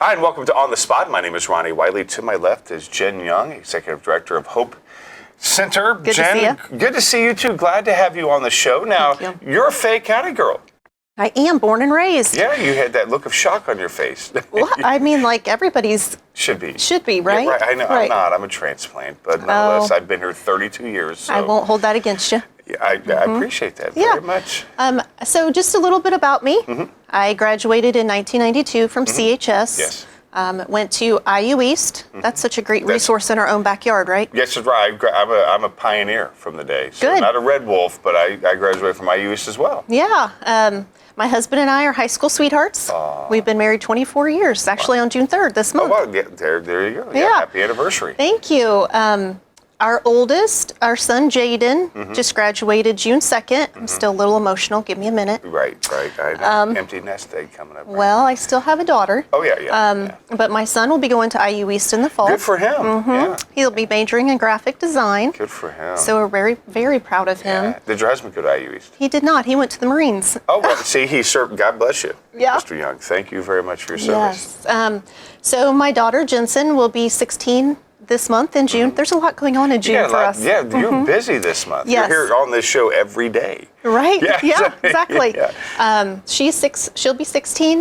Hi, and welcome to On the Spot. My name is Ronnie Wiley. To my left is Jen Young, Executive Director of Hope Center. Good Jen, to see you. Good to see you too. Glad to have you on the show. Now, Thank you. You're a Fayette County girl. I am born and raised. Yeah, you had that look of shock on your face. Well, I mean, like everybody's Should be, right? Yeah, right. I know. Right. I'm not. I'm a transplant, but nonetheless, I've been here 32 years. So I won't hold that against you. I appreciate that very much. So just a little bit about me. I graduated in 1992 from CHS. Yes. Went to IU East. That's such a great resource in our own backyard, right? Yes, that's right. I'm a pioneer from the day. So Good. Not a Red Wolf, but I graduated from IU East as well. Yeah. My husband and I are high school sweethearts. We've been married 24 years, actually on June 3rd this month. Oh, well, yeah, there you go. Yeah. Happy anniversary. Thank you. Our oldest, our son Jaden, just graduated June 2nd. I'm still a little emotional. Give me a minute. Right. I know. Empty nest egg coming up. Right? Well, I still have a daughter. Oh, yeah. But my son will be going to IU East in the fall. Good for him. Yeah. He'll be majoring in graphic design. Good for him. So we're very, very proud of him. Yeah. Did your husband go to IU East? He did not. He went to the Marines. Oh, well, see, he served. God bless you, Yeah. Mr. Young. Thank you very much for your service. Yes. So my daughter Jensen will be 16 this month in June. There's a lot going on in June for us. Yeah, you're busy this month. Yes. You're here on this show every day. Right. Yeah, Exactly. Yeah. She'll be 16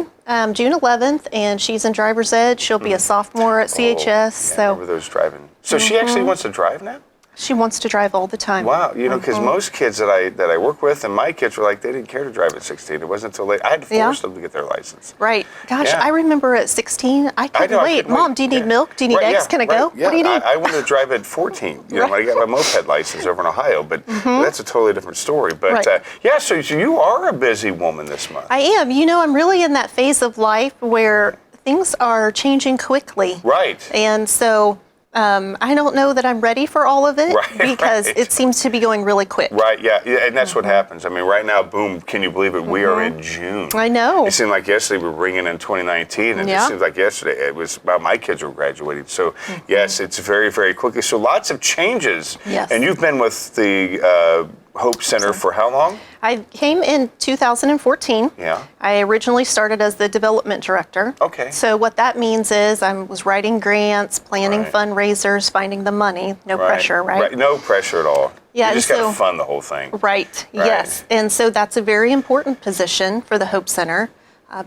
June 11th, and she's in driver's ed. She'll be a sophomore at CHS. I So remember those driving. So she actually wants to drive now? she wants to drive all the time. Wow, because most kids that I work with and my kids were like, they didn't care to drive at 16. It wasn't until late. I had to force them to get their license. Right. Gosh, Yeah. I remember at 16, I couldn't wait. Mom, do you need milk? Do you need eggs? Can I go? Yeah. What do you need? I wanted to drive at 14, when I got my moped license over in Ohio, but that's a totally different story. But Right. so you are a busy woman this month. I am. I'm really in that phase of life where things are changing quickly. Right. And so I don't know that I'm ready for all of it because it seems to be going really quick. Right, yeah, and that's what happens. I mean, right now, boom, can you believe it? We are in June. I know. It seemed like yesterday we were bringing in 2019, and it seems like yesterday it was about my kids were graduating. So, yes, it's very, very quickly. So lots of changes. Yes. And you've been with the Hope Center for how long? I came in 2014. Yeah. I originally started as the development director. Okay. So what that means is I was writing grants, planning Right. fundraisers, finding the money. No pressure, right? No pressure at all. Yeah, You just and got to so- fund the whole thing. Right, yes. And so that's a very important position for the Hope Center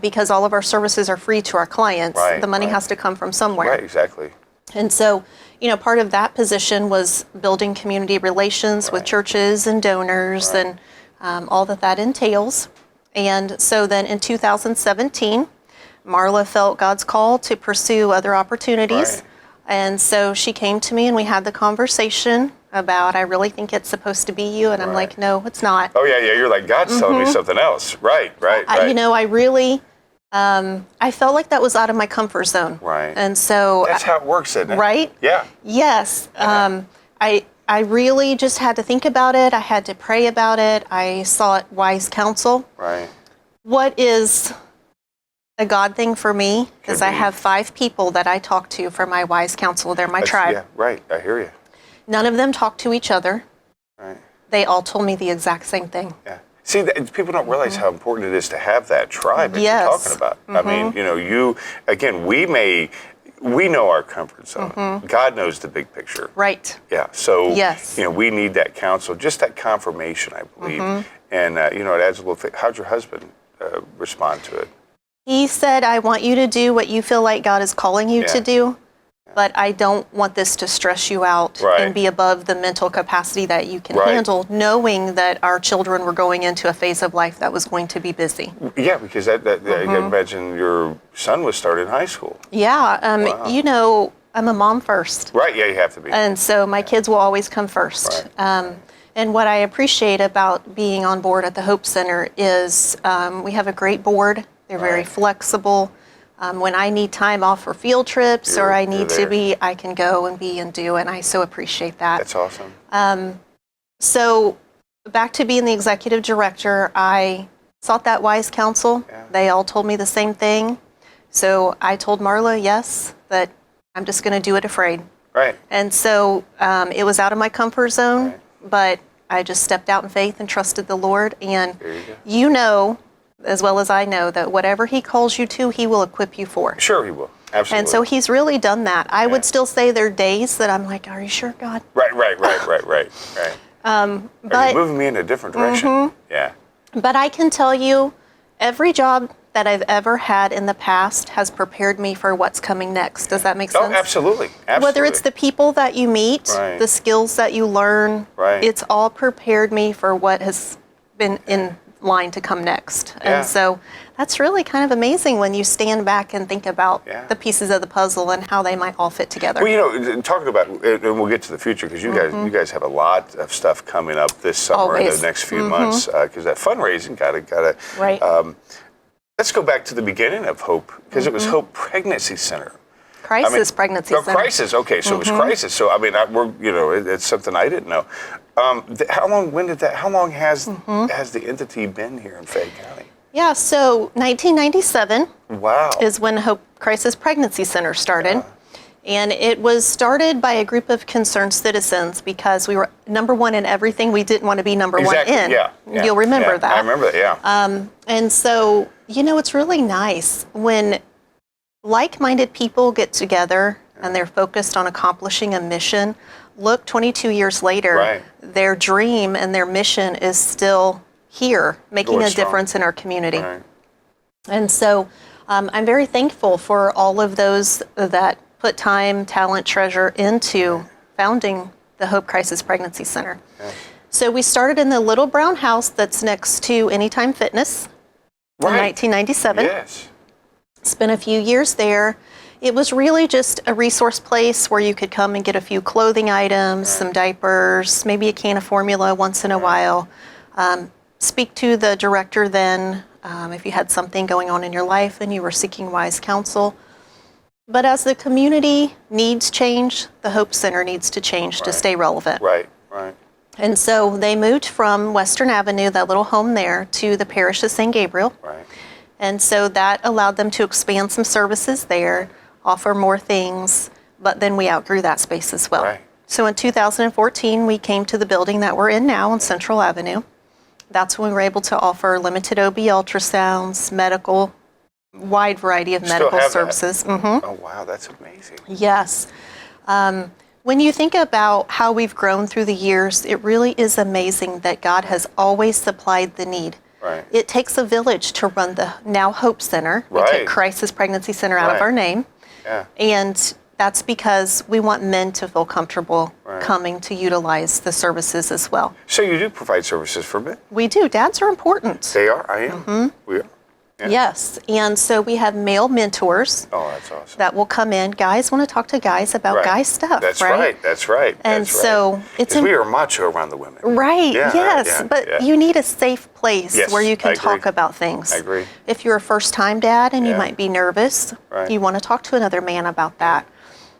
because all of our services are free to our clients. Right, The money right. has to come from somewhere. Right, exactly. And so, part of that position was building community relations with churches and donors and all that entails. And so then in 2017, Marla felt God's call to pursue other opportunities. Right. And so she came to me and we had the conversation about, I really think it's supposed to be you. And I'm like, no, it's not. Oh, yeah, you're like, God's telling me something else. Right. I really, I felt like that was out of my comfort zone. Right. And so. That's how it works, isn't it? Right? Yeah. Yes. I really just had to think about it. I had to pray about it. I sought wise counsel. Right. What is a God thing for me is Could I be. have 5 people that I talk to for my wise counsel. They're my tribe. Yeah, right. I hear you. None of them talk to each other. Right. They all told me the exact same thing. Yeah. See, people don't realize how important it is to have that tribe that Yes. you're talking about. I mean, we know our comfort zone. God knows the big picture. Right. Yeah. So, Yes. we need that counsel, just that confirmation, I believe. And, it adds a little thing. How'd your husband respond to it? He said, I want you to do what you feel like God is calling you to do, but I don't want this to stress you out and be above the mental capacity that you can handle, knowing that our children were going into a phase of life that was going to be busy. Yeah, because I can imagine your son was starting high school. Yeah, I'm a mom first. Right, yeah, you have to be. And so my kids will always come first. Right. And what I appreciate about being on board at the Hope Center is we have a great board. They're very flexible. When I need time off for field trips or I need to be, I can go and be and do, and I so appreciate that. That's awesome. So back to being the executive director, I sought that wise counsel. Yeah. They all told me the same thing. So I told Marla, yes, that I'm just going to do it afraid. Right. And so it was out of my comfort zone, but I just stepped out in faith and trusted the Lord. And There you go. as well as I know, that whatever He calls you to, He will equip you for. Sure, he will. Absolutely. And so he's really done that. I would still say there are days that I'm like, are you sure, God? Right. Are But you moving me in a different direction? Yeah. But I can tell you, every job that I've ever had in the past has prepared me for what's coming next. Does that make sense? Oh, absolutely. Whether it's the people that you meet, Right. the skills that you learn, Right. it's all prepared me for what has been in line to come next. Yeah. And so that's really kind of amazing when you stand back and think about the pieces of the puzzle and how they might all fit together. Well, talking about, and we'll get to the future because you guys have a lot of stuff coming up this summer and Always. the next few months because that fundraising gotta. Right. Let's go back to the beginning of Hope because it was Hope Pregnancy Center. Crisis pregnancy center. Crisis. Okay, so it was crisis. So I mean, it's something I didn't know. How long has the entity been here in Fayette County? Yeah, so 1997 Wow. is when Hope Crisis Pregnancy Center started. And it was started by a group of concerned citizens because we were number one in everything we didn't want to be number Exactly. one in. Yeah. You'll remember Yeah. that. I remember that, yeah. And so, it's really nice when like-minded people get together and they're focused on accomplishing a mission. Look, 22 years later, Right. their dream and their mission is still here, making Going a strong. difference in our community. Right. And so I'm very thankful for all of those that put time, talent, treasure into founding the Hope Crisis Pregnancy Center. Yeah. So we started in the little brown house that's next to Anytime Fitness in Right. 1997. Yes. Spent a few years there. It was really just a resource place where you could come and get a few clothing items, some diapers, maybe a can of formula once in a while. Speak to the director then if you had something going on in your life and you were seeking wise counsel. But as the community needs change, the Hope Center needs to change to stay relevant. Right. And so they moved from Western Avenue, that little home there, to the parish of St. Gabriel. Right. And so that allowed them to expand some services there, offer more things, but then we outgrew that space as well. Right. So in 2014, we came to the building that we're in now on Central Avenue. That's when we were able to offer limited OB ultrasounds, medical, wide variety of Still medical have that? services. Oh, wow, that's amazing. Yes. When you think about how we've grown through the years, it really is amazing that God has always supplied the need. Right. It takes a village to run the now Hope Center. We Right. took Crisis Pregnancy Center out of Right. our name. Yeah. And that's because we want men to feel comfortable Right. coming to utilize the services as well. So you do provide services for men? We do. Dads are important. They are? I am? We are? Yeah. Yes. And so we have male mentors Oh, that's awesome. that will come in. Guys want to talk to guys about Right. guy stuff, That's right? right. That's right. And That's right. so it's 'Cause we are macho around the women. Right, Yeah, yes, yeah, but yeah. you need a safe place Yes, where you I can agree. talk about things. I agree. If you're a first-time dad and you Yeah. might be nervous, Right. you want to talk to another man about that.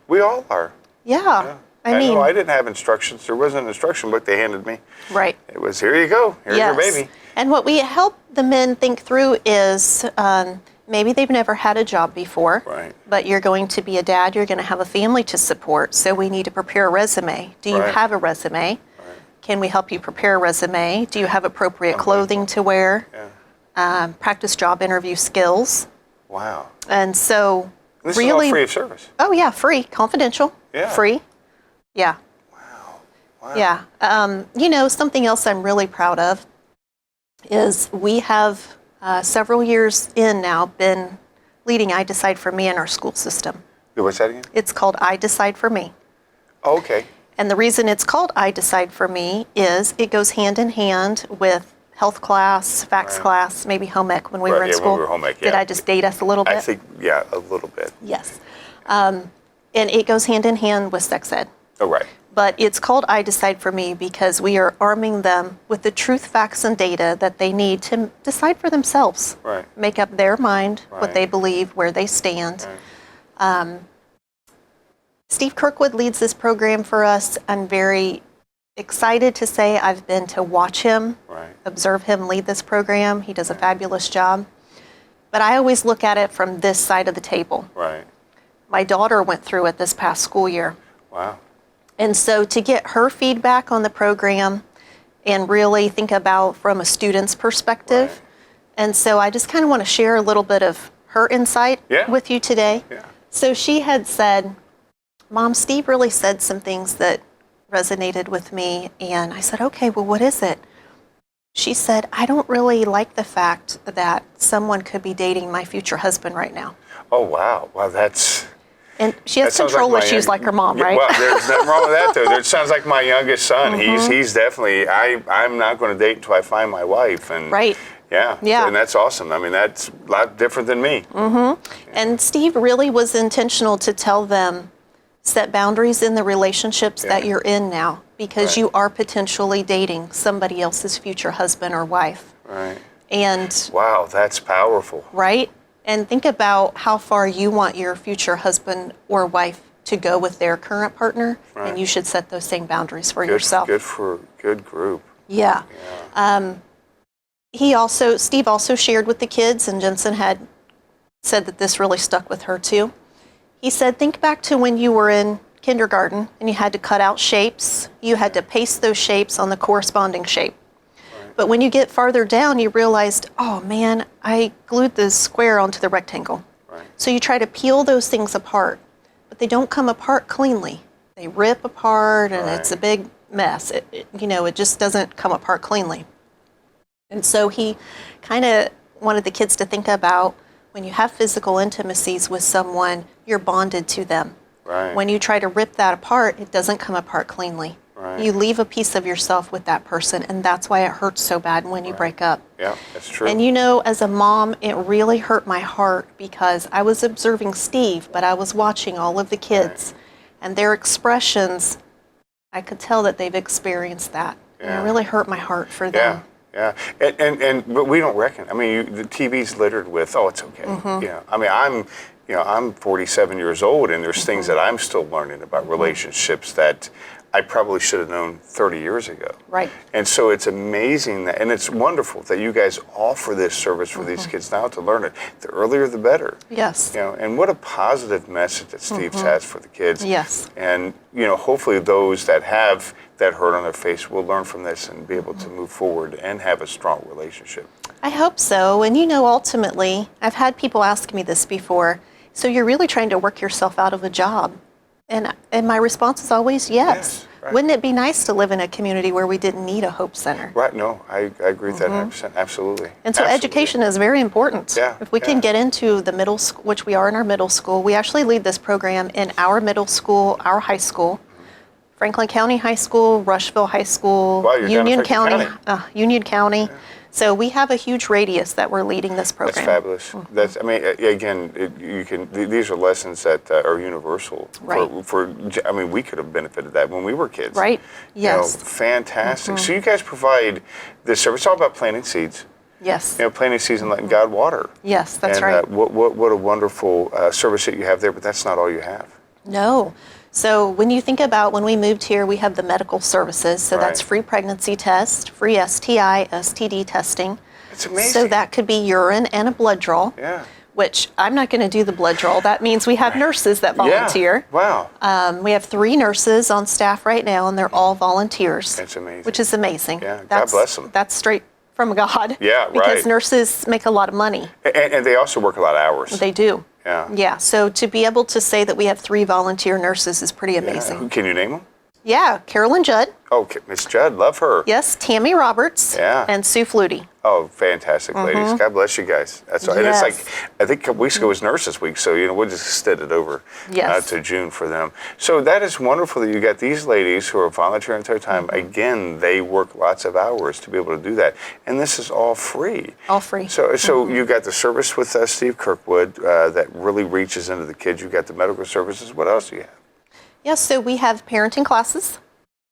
We all are. Yeah, Yeah. I mean, know I didn't have instructions. There wasn't an instruction book they handed me. right. It was, here you go. Here's your baby. And what we help the men think through is maybe they've never had a job before, Right. but you're going to be a dad, you're going to have a family to support, so we need to prepare a resume. Do you Right. have a resume? Can we help you prepare a resume? Do you have appropriate clothing to wear? Yeah. Practice job interview skills. Wow. And so This really, is all free of service. oh yeah, free, confidential, Yeah. free. Yeah. Wow. Yeah. Something else I'm really proud of is we have several years in now been leading I Decide for Me in our school system. What's that again? It's called I Decide for Me. Oh, okay. And the reason it's called I Decide for Me is it goes hand in hand with health class, FACS Right. class, maybe home ec when we Right, were in yeah, when school. we were home ec, Did yeah. I just date us a little bit? I think, yeah, a little bit. Yes. And it goes hand in hand with sex ed. Oh, right. But it's called I Decide for Me because we are arming them with the truth, facts, and data that they need to decide for themselves. Right. Make up their mind, what Right. they believe, where they stand. Right. Steve Kirkwood leads this program for us. I'm very excited to say I've been to watch him, Right. observe him lead this program. He does a fabulous job. But I always look at it from this side of the table. Right. My daughter went through it this past school year. Wow. And so to get her feedback on the program and really think about from a student's perspective. Right. And so I just kind of want to share a little bit of her insight Yeah. with you today. Yeah. So she had said, Mom, Steve really said some things that resonated with me. And I said, okay, well, what is it? She said, I don't really like the fact that someone could be dating my future husband right now. Oh, wow. Wow, that's... And she has control issues like her mom, right? Well, there's nothing wrong with that, though. It sounds like my youngest son. He's definitely, I'm not going to date until I find my wife. And right. Yeah. Yeah. And that's awesome. I mean, that's a lot different than me. And Steve really was intentional to tell them, set boundaries in the relationships that you're in now, because you are potentially dating somebody else's future husband or wife. Right. And wow, that's powerful. right? And think about how far you want your future husband or wife to go with their current partner, and you should set those same boundaries for yourself. Good group. Yeah. Steve also shared with the kids, and Jensen had said that this really stuck with her too. He said, think back to when you were in kindergarten and you had to cut out shapes. You had to paste those shapes on the corresponding shape. But when you get farther down, you realized, oh man, I glued the square onto the rectangle. Right. So you try to peel those things apart, but they don't come apart cleanly. They rip apart, and it's a big mess. It just doesn't come apart cleanly. And so he kind of wanted the kids to think about, when you have physical intimacies with someone, you're bonded to them. Right. When you try to rip that apart, it doesn't come apart cleanly. Right. You leave a piece of yourself with that person, and that's why it hurts so bad when you break up. Yeah, that's true. And as a mom, it really hurt my heart because I was observing Steve, but I was watching all of the kids, and their expressions, I could tell that they've experienced that. And it really hurt my heart for them. Yeah, but we don't reckon. I mean, the TV's littered with, oh, it's okay. I mean, I'm 47 years old, and there's things that I'm still learning about relationships that I probably should have known 30 years ago. Right. And so it's amazing and it's wonderful that you guys offer this service for these kids now to learn it. The earlier, the better. Yes. And what a positive message that Steve has for the kids. Yes. And hopefully those that have that hurt on their face will learn from this and be able to move forward and have a strong relationship. I hope so. And ultimately, I've had people ask me this before, so you're really trying to work yourself out of a job? And my response is always yes. Right. Wouldn't it be nice to live in a community where we didn't need a Hope Center? Right, no, I agree with that 100%, absolutely. And so education is very important. Yeah, if we can get into the middle school, which we are in our middle school, we actually lead this program in our middle school, our high school, Franklin County High School, Rushville High School, wow, Union County. Union County. Yeah. So we have a huge radius that we're leading this program. That's fabulous. I mean, again, these are lessons that are universal. Right. I mean, we could have benefited that when we were kids. Right. Yes. Fantastic. So you guys provide this service. It's all about planting seeds. Yes. Planting seeds and letting God water. Yes, that's right. What a wonderful service that you have there, but that's not all you have. No. So when you think about when we moved here, we have the medical services. So that's free pregnancy test, free STI, STD testing. That's amazing. So that could be urine and a blood draw. Yeah. Which I'm not going to do the blood draw. That means we have nurses that volunteer. Yeah. Wow. We have 3 nurses on staff right now, and they're all volunteers. That's amazing. Which is amazing. Yeah. God bless them. That's straight from God. Yeah. Right. Because nurses make a lot of money. And they also work a lot of hours. They do. Yeah. Yeah. So to be able to say that we have 3 volunteer nurses is pretty amazing. Yeah. Can you name them? Yeah. Carolyn Judd. Oh, Miss Judd, love her. Yes. Tammy Roberts. Yeah. And Sue Flutie. Oh, fantastic ladies. God bless you guys. That's right. Yes. And it's like, I think a couple weeks ago was Nurses Week, so we'll just extend it over to June for them. So that is wonderful that you got these ladies who are volunteering their time. Again, they work lots of hours to be able to do that. And this is all free. All free. So you got the service with Steve Kirkwood that really reaches into the kids. You got the medical services. What else do you have? Yes, so we have parenting classes.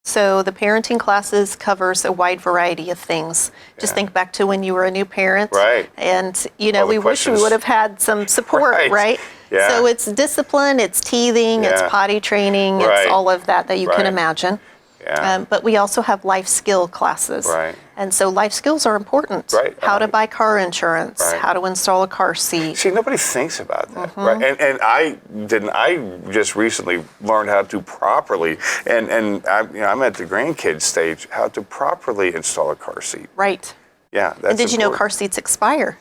So the parenting classes covers a wide variety of things. Just think back to when you were a new parent. Right. And, we wish we would have had some support, right? Yeah. So it's discipline, it's teething, it's potty training, it's all of that you can imagine. Yeah. But we also have life skill classes. Right. And so life skills are important. Right. How to buy car insurance, how to install a car seat. See, nobody thinks about that, right? And I didn't. I just recently learned how to properly, and I'm at the grandkids stage, how to properly install a car seat. Right. Yeah, that's And did you know important. car seats expire?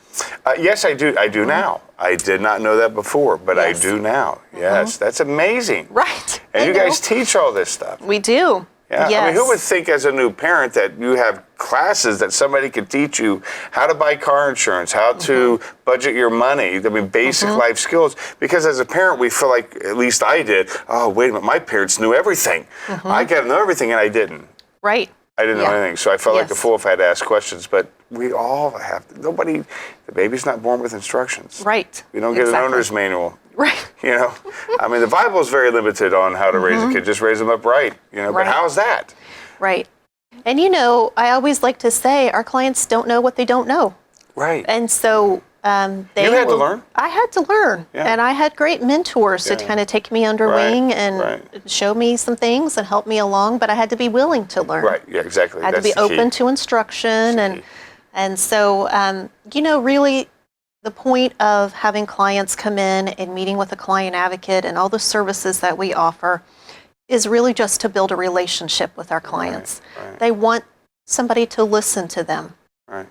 Yes, I do. I do now. I did not know that before, but Yes. I do now. Yes, that's amazing. Right. And I you know. guys teach all this stuff. We do. Yeah. Yes. I mean, who would think as a new parent that you have classes that somebody could teach you how to buy car insurance, how to budget your money, I mean, basic life skills. Because as a parent, we feel like, at least I did, oh, wait a minute, my parents knew everything. I got to know everything, and I didn't. Right. I didn't know Yeah. anything, so I felt like a Yes. fool if I had to ask questions. But we all have to. Nobody, the baby's not born with instructions. Right. We don't get Exactly. an owner's manual. Right. You know, I mean, the Bible is very limited on how to raise a kid. Just raise them up right. You know, Right. but how's that? Right. And you know, I always like to say our clients don't know what they don't know. Right. And so they You had to will- learn? I had to learn. Yeah. And I had great mentors to Yeah. kind of take me under Right, wing and right. show me some things and help me along, but I had to be willing to learn. Right. Yeah. Exactly. I had to That's be the key. open to instruction That's the key. and so you know, really the point of having clients come in and meeting with a client advocate and all the services that we offer is really just to build a relationship with our clients. right. They want somebody to listen to them. Right.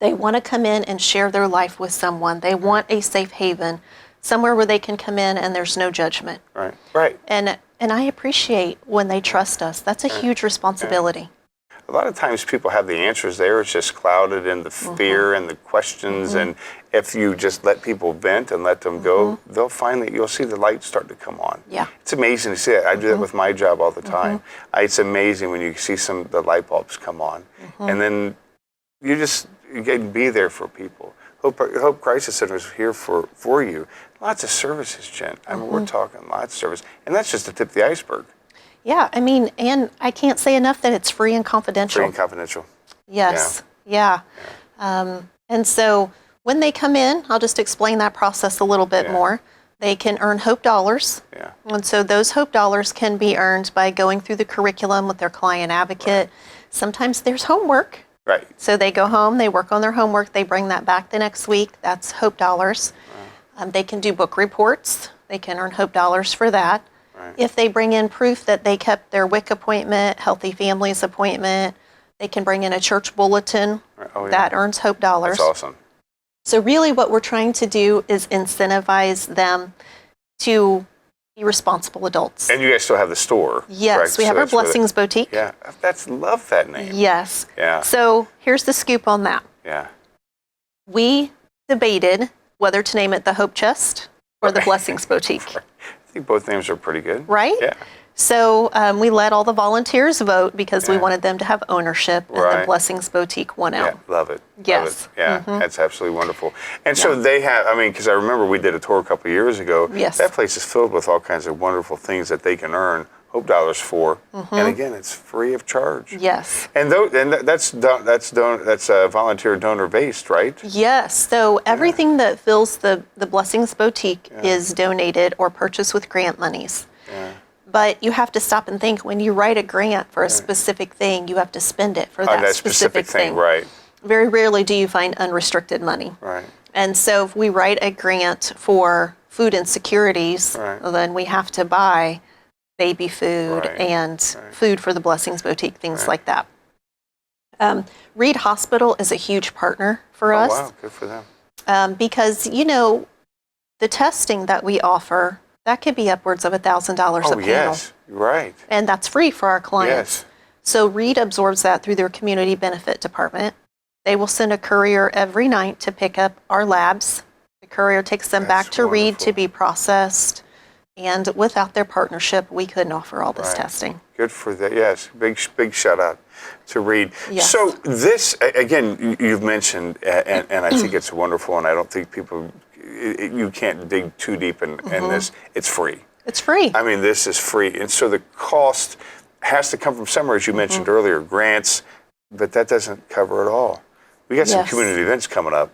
They want to come in and share their life with someone. They want a safe haven, somewhere where they can come in and there's no judgment. Right. Right. And I appreciate when they trust us. That's a huge responsibility. A lot of times people have the answers there. It's just clouded in the fear and the questions. And if you just let people vent and let them go, they'll finally, you'll see the light start to come on. Yeah. It's amazing to see it. I do that with my job all the time. It's amazing when you see some of the light bulbs come on. And then you can be there for people. Hope Crisis Center is here for you. Lots of services, Jen. I mean, we're talking lots of service. And that's just the tip of the iceberg. Yeah, I mean, and I can't say enough that it's free and confidential. Free and confidential. Yes, yeah. And so when they come in, I'll just explain that process a little bit Yeah. more. They can earn Hope Dollars. Yeah. And so those Hope Dollars can be earned by going through the curriculum with their client advocate. Sometimes there's homework. Right. So they go home, they work on their homework, they bring that back the next week. That's Hope Dollars. They can do book reports. They can earn Hope Dollars for that. Right. If they bring in proof that they kept their WIC appointment, Healthy Families appointment, they can bring in a church bulletin. Oh, yeah. That earns Hope Dollars. That's awesome. So really what we're trying to do is incentivize them to be responsible adults. And you guys still have the store. Yes, correct? we have So our that's where Blessings Boutique. Yeah, love that name. Yes. Yeah. So here's the scoop on that. Yeah. We debated whether to name it the Hope Chest or the Blessings Boutique, I think both names are pretty good. right? Yeah. So we let all the volunteers vote because we Yeah. wanted them to have ownership, and the Right. Blessings Boutique won Yeah, out. love it. Yes. Love it. Yeah, that's absolutely wonderful. And so they have, I mean, because I remember we did a tour a couple of years ago. Yes. That place is filled with all kinds of wonderful things that they can earn Hope Dollars for. And again, it's free of charge. Yes. And that's volunteer donor based, right? Yes. So everything that fills the Blessings Boutique is donated or purchased with grant monies. Yeah. But you have to stop and think, when you write a grant for a specific thing, you have to spend it for On that specific thing. right? Very rarely do you find unrestricted money. Right. And so if we write a grant for food insecurities, Right. then we have to buy baby food Right. and food for the Blessings Boutique, things like that. Reed Hospital is a huge partner for Oh, us wow, good for them. because, you know, the testing that we offer, that could be upwards of $1,000 a Oh, panel. yes, right. And that's free for our clients. Yes. So Reed absorbs that through their community benefit department. They will send a courier every night to pick up our labs. The courier takes them That's back to Reed to wonderful. be processed. And without their partnership, we couldn't offer all this Right. testing. Good for that. Yes, big shout out to Reed. Yes. So this again, you've mentioned, and I think it's wonderful, and I don't think people, you can't dig too deep in this. It's free. It's free. I mean, this is free, and so the cost has to come from somewhere, as you mentioned earlier, grants, but that doesn't cover it all. We got some Yes. community events coming up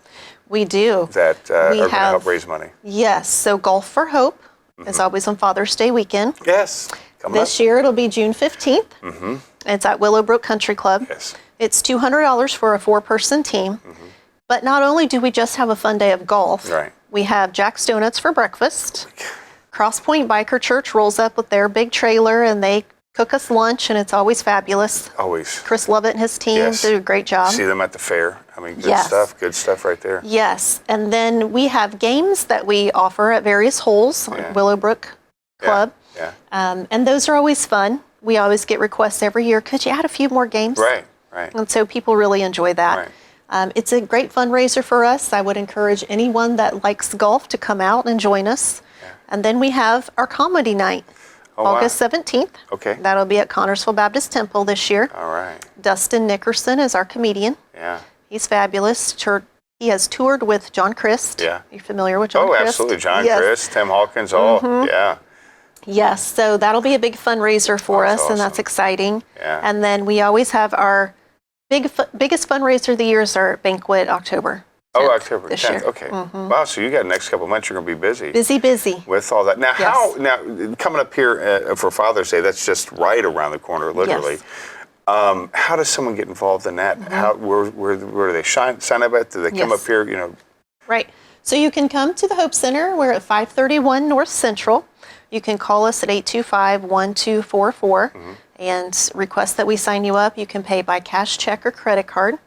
We do. that We are going to have- help raise money. Yes. So Golf for Hope is always on Father's Day weekend. Yes, coming This up. year it'll be June 15th. It's at Willowbrook Country Club. Yes. It's $200 for a 4-person team. But not only do we just have a fun day of golf, Right. we have Jack's Donuts for breakfast. Cross Point Biker Church rolls up with their big trailer and they cook us lunch, and it's always fabulous. Always. Chris Lovett and his team Yes. do a great job. See them at the fair. I mean, Yes. good stuff right there. Yes, and then we have games that we offer at various holes, Yeah. Willowbrook Club, Yeah. and those are always fun. We always get requests every year, could you add a few more games? Right. And so people really enjoy that. Right. It's a great fundraiser for us. I would encourage anyone that likes golf to come out and join us. Yeah. And then we have our comedy night, Oh, wow. August 17th. Okay. That'll be at Connersville Baptist Temple this year. All right. Dustin Nickerson is our comedian. Yeah. He's fabulous. He has toured with John Christ. Yeah. You're familiar with John Oh, Christ? absolutely. John Yes. Christ, Tim Hawkins, all. Yeah. Yes, so that'll be a big fundraiser for That's us, and that's awesome. exciting. Yeah. And then we always have our biggest fundraiser of the year is our banquet, October 10th Oh, October this 10th. year. Okay. Wow. So you got the next couple of months. You're going to be busy. Busy. With all that. Now, Yes. now coming up here for Father's Day, that's just right around the corner, literally. Yes. How does someone get involved in that? Where do they sign up at? Do they come Yes. up here? Right. So you can come to the Hope Center. We're at 531 North Central. You can call us at 825-1244 and request that we sign you up. You can pay by cash, check, or credit card.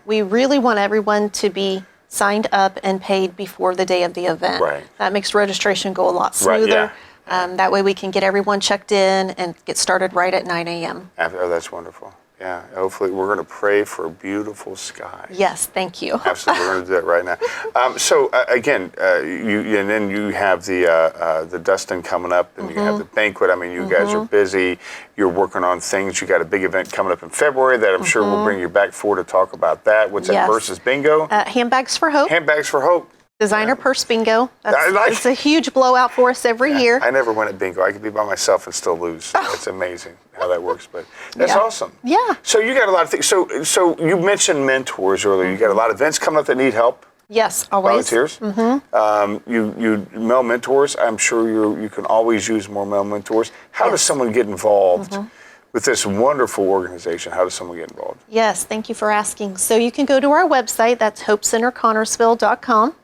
We really want everyone to be signed up and paid before the day of the event. Right. That makes registration go a lot Right, smoother. yeah. That way we can get everyone checked in and get started right at 9 a.m. Oh, that's wonderful. Yeah. Hopefully, we're going to pray for a beautiful sky. Yes, thank you. Absolutely, we're going to do that right now. So again, and then you have the Dustin coming up, and you have the banquet. I mean, you guys are busy. You're working on things. You got a big event coming up in February that I'm sure we'll bring you back for to talk about that. What's that? Yes. Versus Bingo. Handbags for Hope. Handbags for Hope. Designer purse bingo. I like- It's a huge blowout for us every year. I never win at bingo. I could be by myself and still lose. It's amazing how that works, but that's Yeah. awesome. Yeah. So you got a lot of things. So you mentioned mentors earlier. You got a lot of events coming up that need help. Yes, always. Volunteers. You male mentors. I'm sure you can always use more male mentors. How does someone get involved with this wonderful organization? How does someone get involved? Yes, thank you for asking. So you can go to our website, that's hopecenterconnersville.com,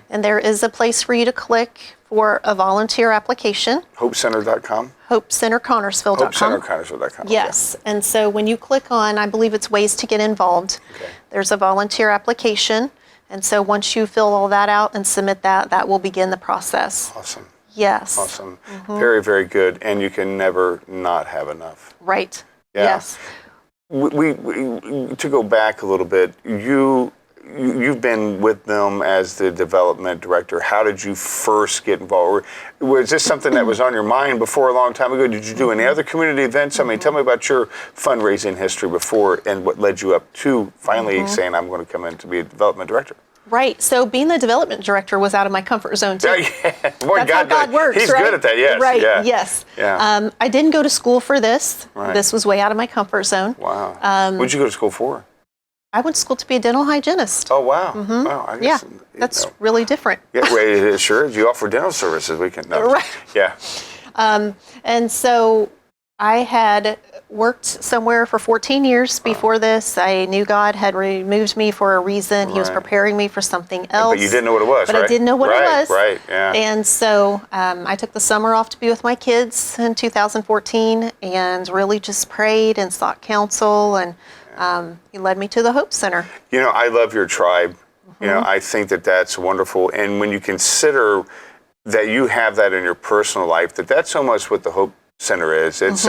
and there is a place for you to click for a volunteer application, HopeCenter.com. hopecenterconnersville.com. HopeCenterConnersville.com. Yes, and so when you click on, I believe it's ways to get involved, Okay. there's a volunteer application, and so once you fill all that out and submit that, that will begin the process. Awesome. Yes. Awesome. Very, very good. And you can never not have enough. Right. Yeah. Yes. We to go back a little bit, you've been with them as the development director. How did you first get involved? Was this something that was on your mind before a long time ago? Did you do any other community events? I mean, tell me about your fundraising history before and what led you up to finally saying, I'm going to come in to be a development director. Right. So being the development director was out of my comfort zone too. Yeah, boy, That's how God works, He's right? good at that, yes. Right, Yeah. yes. Yeah. I didn't go to school for this. Right. This was way out of my comfort zone. Wow. What did you go to school for? I went to school to be a dental hygienist. Oh, wow. Wow. I Yeah, guess, that's really different. Yeah, well, it sure is. You offer dental services. We can. No, Right. Yeah. And so I had worked somewhere for 14 years before this. I knew God had removed me for a reason. He was Right. preparing me for something else. But you didn't know what it was, But right? I didn't know what it was. Right, yeah. And so I took the summer off to be with my kids in 2014 and really just prayed and sought counsel. And he led me to the Hope Center. You know, I love your tribe. You know, I think that that's wonderful. And when you consider that you have that in your personal life, that's almost what the Hope Center is. It's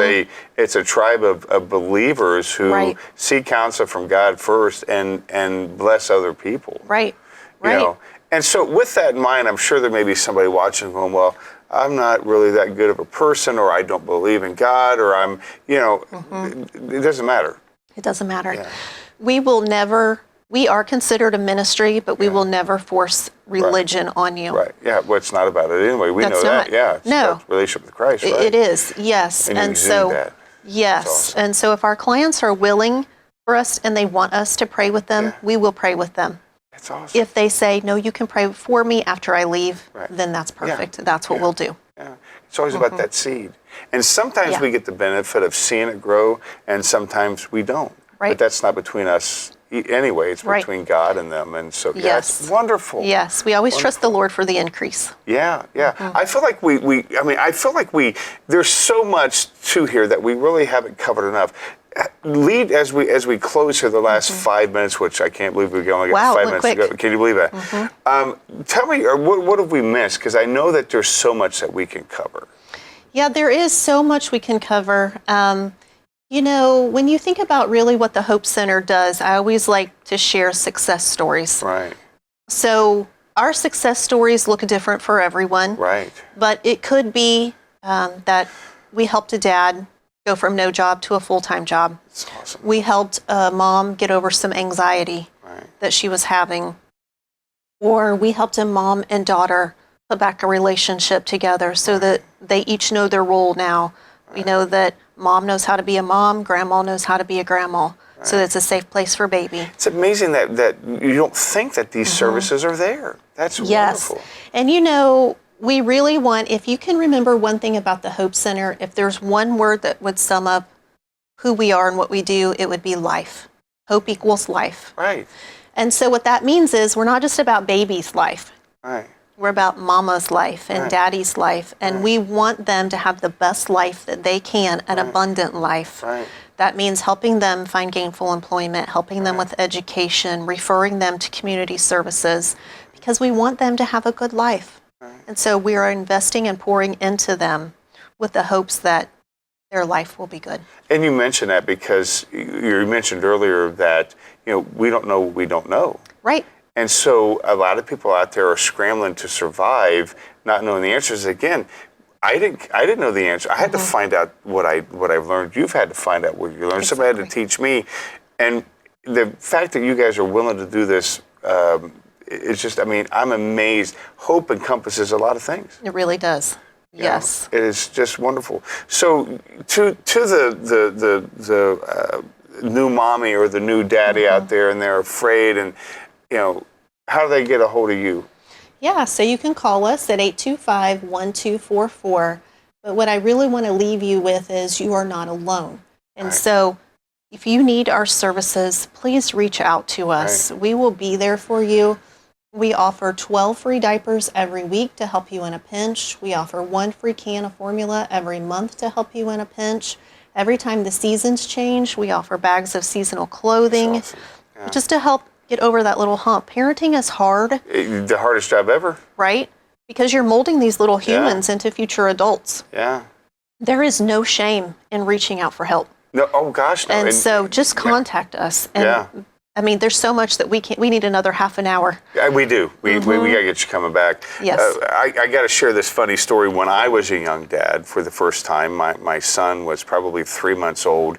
a tribe of believers who Right. seek counsel from God first and bless other people. Right. You Right. know? And so with that in mind, I'm sure there may be somebody watching going, well, I'm not really that good of a person, or I don't believe in God, or I'm, it doesn't matter. It doesn't matter. Yeah. We are considered a ministry, but we will never force religion on you. Right. Yeah. Well, it's not about it anyway. We That's know not. that. Yeah. It's No. about relationship with Christ, right? It is, yes. And you exude that. Yes. awesome. And so if our clients are willing for us and they want us to pray with them, Yeah. we will pray with them. That's awesome. If they say, no, you can pray for me after I leave, Right. then that's perfect. That's what we'll do. Yeah. It's always about that seed. And sometimes Yeah. we get the benefit of seeing it grow, and sometimes we don't. Right. But that's not between us anyway. It's Right. between God and them. And so, yeah, Yes. it's wonderful. Yes, we always trust the Lord for the increase. Yeah, yeah. Mm-hmm. I feel like I feel like there's so much to here that we really haven't covered enough. Lead as we close here the last 5 minutes, which I can't believe we only got Wow, 5 it minutes went to quick. go. Can you believe that? Tell me, or what have we missed? Because I know that there's so much that we can cover. Yeah, there is so much we can cover. You know, when you think about really what the Hope Center does, I always like to share success stories. Right, So our success stories look different for everyone, right, but it could be that we helped a dad go from no job to a full-time job. it's awesome. We helped a mom get over some anxiety Right, that she was having. Or we helped a mom and daughter put back a relationship together so that they each know their role now. We know that mom knows how to be a mom, grandma knows how to be a grandma, so that it's a safe place for baby. it's amazing that you don't think that these services are there. That's Yes. wonderful. And you know, we really want, if you can remember one thing about the Hope Center, if there's one word that would sum up who we are and what we do, it would be life. Hope equals life. Right, And so what that means is we're not just about baby's life. right, We're about mama's life and Right. daddy's life. And we want them to have the best life that they can, an abundant life. right. That means helping them find gainful employment, helping them with education, referring them to community services, because we want them to have a good life. And so we are investing and pouring into them with the hopes that their life will be good. And you mentioned that because you mentioned earlier that, we don't know what we don't know. Right. And so a lot of people out there are scrambling to survive, not knowing the answers. Again, I didn't know the answer. I had to find out what I've learned. You've had to find out what you learned. Somebody had to teach me. And the fact that you guys are willing to do this, it's just, I'm amazed. Hope encompasses a lot of things. It really does. you know. Yes. It is just wonderful. So to the new mommy or the new daddy out there, and they're afraid, and how do they get a hold of you? Yeah, so you can call us at 825-1244. But what I really want to leave you with is you are not alone. And Right. so if you need our services, please reach out to us. Right. We will be there for you. We offer 12 free diapers every week to help you in a pinch. We offer 1 free can of formula every month to help you in a pinch. Every time the seasons change, we offer bags of seasonal clothing That's awesome. Yeah. just to help get over that little hump. Parenting is hard, The hardest job ever. right? Because you're molding these little Yeah. humans into future adults. Yeah. There is no shame in reaching out for help. No. Oh gosh. No. And so just contact us. And Yeah. I mean, there's so much that we need another half an hour. Yeah, we do. We got to get you coming back. Yes. I got to share this funny story. When I was a young dad for the first time, my son was probably 3 months old.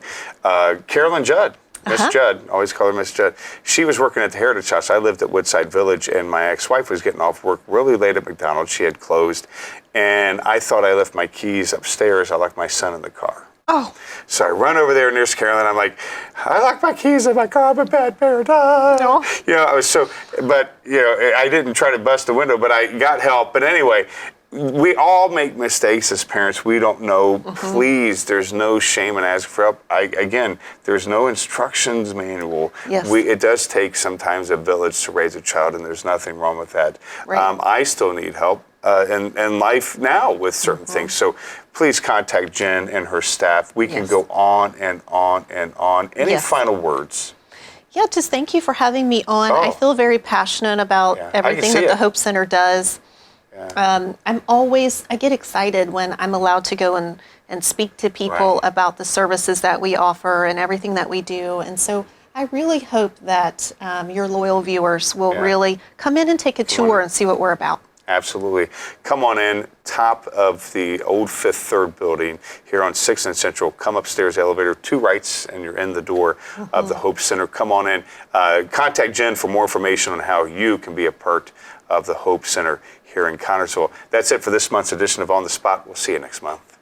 Carolyn Judd, Miss Judd, always call her Miss Judd. She was working at the Heritage House. I lived at Woodside Village, and my ex-wife was getting off work really late at McDonald's. She had closed, and I thought I left my keys upstairs. I left my son in the car. Oh, So I run over there, and there's Carolyn. I'm like, I locked my keys in my car. I'm a bad parent. No. I was so, but I didn't try to bust the window, but I got help. But anyway, we all make mistakes as parents. We don't know. Please, there's no shame in asking for help. Again, there's no instructions manual. Yes. It does take sometimes a village to raise a child, and there's nothing wrong with that. Right. I still need help in life now with certain things. So please contact Jen and her staff. We can Yes. go on and on and on. Any Yes. final words? yeah, just thank you for having me on. I Oh. feel very passionate about Yeah, I can everything see that it. the Hope Center does. Yeah. I get excited when I'm allowed to go and speak to people Right. about the services that we offer and everything that we do. And so I really hope that your loyal viewers will Yeah. really come in and take a tour and see what we're about. Absolutely. Come on in, top of the old Fifth Third building here on 6th and Central. Come upstairs, elevator, 2 rights, and you're in the door of the Hope Center. Come on in. Contact Jen for more information on how you can be a part of the Hope Center here in Connersville. That's it for this month's edition of On the Spot. We'll see you next month.